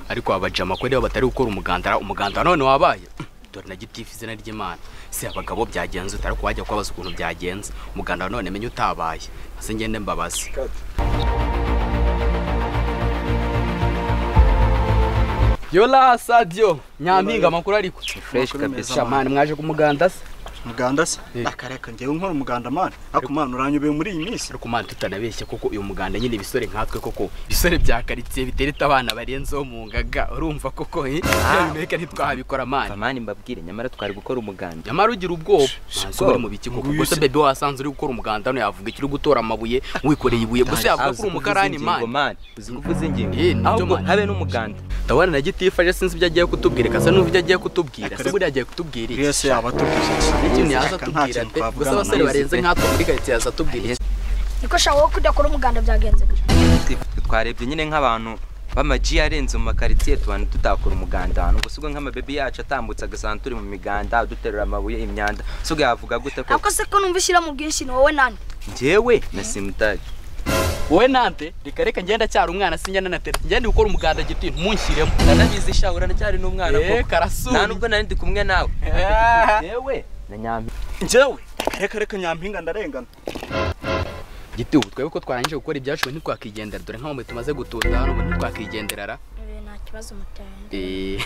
ariko abajama ko rero batari gukora umuganda none wabaye dore na gitifu izina ry'Imana se abagabo byagenze utari kwajya kwabaza ukuntu byagenze umuganda none menye utabaye ase ngende mbabazi Yola Sadio nyampinga makuru ariko fresh kabisa man mwaje kumuganda se muganda se akareka ngewe nkora umuganda man ako man uranyobeye muri iyi minsi ariko man tutanabeshye koko uyu muganda nyine bisore nkatwe koko bisore bya karitsiye bitereta abana barenzeho mu ngaga urumva koko reka ntitwahabikora man mbabwire nyamara twari gukora umuganda nyamara ugira ubwoba uri mu biki koko gusa bebe wasanze uri gukora umuganda no yavuga ikiri gutora amabuye wikoreye ibuye gusa yavuga ko umukarani man uzi kuvuza ingingo ahubwo habe n'umuganda ndabona na gitifu aje sinzi ibyo agiye kutubwira kasa n'ubu ibyo agiye kutubwira se buri agiye kutubwira iki yese yabatubwije ikintu yaza tubwira pe gusa abasore barenze nkatwe muri karitsiye yaza tubwira niko shawo kudakora umuganda byagenze twarebye nyine nk'abantu b'amaji yarenze mu makaritsiye tubana tutakora umuganda hano gusa ubwo nk'amabebi yacu atambutse agasanga turi mu miganda duterura amabuye imyanda suga yavuga gute ko ako se ko numva ishyira mu bwinshi ni wowe nande njyewe na Simtag wowe nante reka ngenda cyari umwana sinjyana na teretse ngende gukora umuganda giti ntunshyiremo nanabizi shahura na cyari n'umwana koko karasuri nta nubwo nari ndi kumwe nawe yewe na nyampi njyewe reka nyampinga ndarengana giti ubu twebwe ko twarangije gukora ibyacu ntitwakigendera dore nk'aho tumaze gutunda hano ubu ntitwakigenderara nta kibazo mutende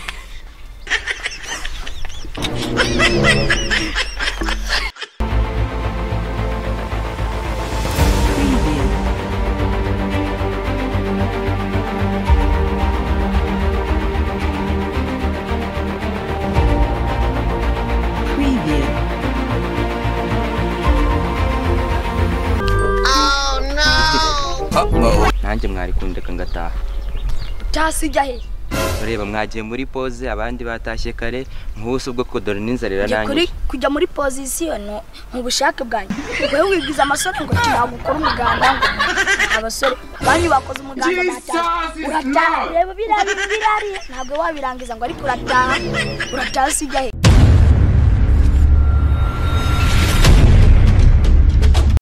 nanjye mwari kundeka ngataha utasijya he ureba mwagiye muri pause abandi batashye kare nk'ubuso bwo kodora n'inzarira nanjye kujya muri position mu bushake bwanjye wewe wigiza amasore ngo cyagukora umuganda ngo abasore bani bakoze umuganda urataha reba birari ntabwo wabirangiza ngo ariko urataha sijya he